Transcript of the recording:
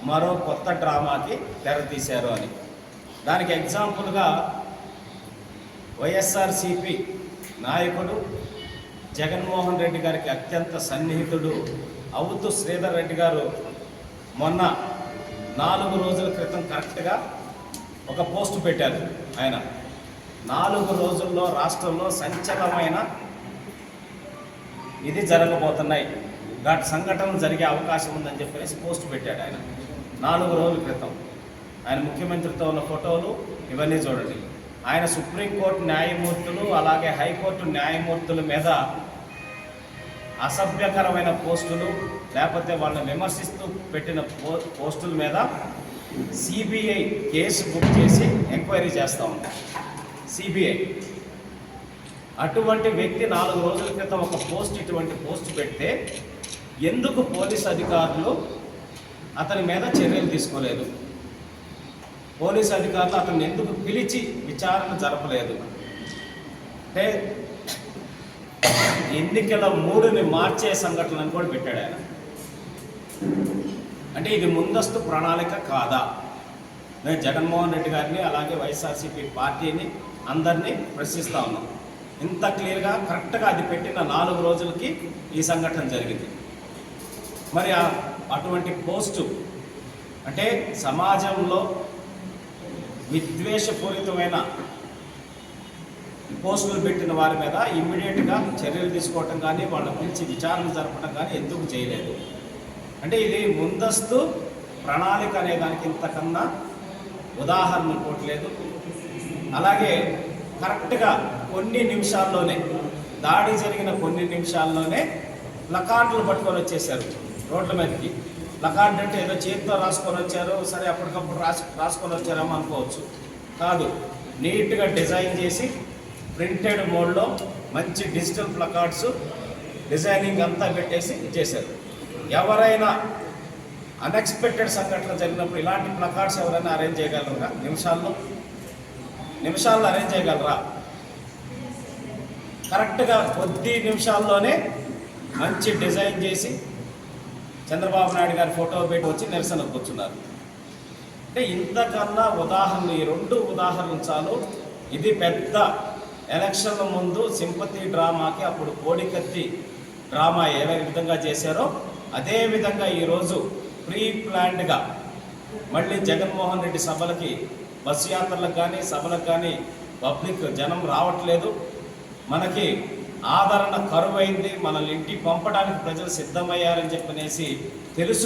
మరో కొత్త డ్రామాకి తెరతీశారు అని. దానికి ఎగ్జాంపుల్గా వైఎస్ఆర్సిపి నాయకుడు జగన్మోహన్ రెడ్డి గారికి అత్యంత సన్నిహితుడు అవుతూ శ్రీధర్ రెడ్డి గారు మొన్న 4 రోజుల క్రితం కరెక్ట్గా ఒక పోస్ట్ పెట్టారు. ఆయన 4 రోజుల్లో రాష్ట్రంలో సంచలనమైన ఇది జరగబోతున్నాయి, ఘాట్ సంఘటనలు జరిగే అవకాశం ఉందని చెప్పేసి పోస్ట్ పెట్టాడు ఆయన 4 రోజుల క్రితం. ఆయన ముఖ్యమంత్రితో ఉన్న ఫోటోలు ఇవన్నీ చూడండి. ఆయన సుప్రీంకోర్టు న్యాయమూర్తులు అలాగే హైకోర్టు న్యాయమూర్తుల మీద అసభ్యకరమైన పోస్టులు లేకపోతే వాళ్ళని విమర్శిస్తూ పెట్టిన పోస్టుల మీద సిబిఐ కేసు బుక్ చేసి ఎంక్వైరీ చేస్తూ ఉంది సిబిఐ. అటువంటి వ్యక్తి 4 రోజుల క్రితం ఒక ఇటువంటి పోస్ట్ పెడితే ఎందుకు పోలీసు అధికారులు అతని మీద చర్యలు తీసుకోలేదు? పోలీసు అధికారులు అతన్ని ఎందుకు పిలిచి విచారణ జరపలేదు? అంటే ఎన్నికల మూడుని మార్చే సంఘటనలను కూడా పెట్టాడు ఆయన. అంటే ఇది ముందస్తు ప్రణాళిక కాదా? నేను జగన్మోహన్ రెడ్డి గారిని అలాగే వైఎస్ఆర్సీపీ పార్టీని అందరినీ ప్రశ్నిస్తూ ఉన్నాం. ఇంత క్లియర్గా కరెక్ట్గా అది పెట్టిన 4 రోజులకి ఈ సంఘటన జరిగింది. మరి అటువంటి పోస్టు అంటే సమాజంలో విద్వేషపూరితమైన పోస్టులు పెట్టిన వారి మీద ఇమ్మీడియట్గా చర్యలు తీసుకోవటం కానీ వాళ్ళ పిలిచి విచారణ జరపడం కానీ ఎందుకు చేయలేదు? అంటే ఇది ముందస్తు ప్రణాళిక అనే దానికి ఇంతకన్నా ఉదాహరణ ఇంకోట్లేదు. అలాగే కరెక్ట్గా కొన్ని నిమిషాల్లోనే దాడి జరిగిన కొన్ని నిమిషాల్లోనే ప్లకార్డులు పట్టుకొని వచ్చేసారు రోడ్ల మీదకి. ప్లకార్డు అంటే ఏదో చేతితో రాసుకొని వచ్చారు, సరే అప్పటికప్పుడు రాసుకొని వచ్చారేమో అనుకోవచ్చు. కాదు, నీట్గా డిజైన్ చేసి ప్రింటెడ్ మోడ్లో మంచి డిజిటల్ ప్లకార్డ్స్ డిజైనింగ్ అంతా పెట్టేసి ఇచ్చేశారు. ఎవరైనా అన్ఎక్స్పెక్టెడ్ సంఘటన జరిగినప్పుడు ఇలాంటి ప్లకార్డ్స్ ఎవరైనా అరేంజ్ చేయగలరా? నిమిషాల్లో అరేంజ్ చేయగలరా? కరెక్ట్గా కొద్ది నిమిషాల్లోనే మంచి డిజైన్ చేసి చంద్రబాబు నాయుడు గారి ఫోటో పెట్టి వచ్చి నిరసనకు కూర్చున్నారు. అంటే ఇంతకన్నా ఉదాహరణ ఈ 2 ఉదాహరణలు చాలు. ఇది పెద్ద ఎలక్షన్ల ముందు సింపతి డ్రామాకి అప్పుడు కోడికత్తి డ్రామా ఏ విధంగా చేశారో అదే విధంగా ఈరోజు ప్రీ ప్లాన్డ్గా మళ్ళీ జగన్మోహన్ రెడ్డి సభలకి బస్సు యాత్రలకు కానీ సభలకు కానీ పబ్లిక్ జనం రావట్లేదు, మనకి ఆదరణ కరువైంది, మనల్ని ఇంటికి పంపడానికి ప్రజలు సిద్ధమయ్యారని చెప్పనేసి తెలుసు.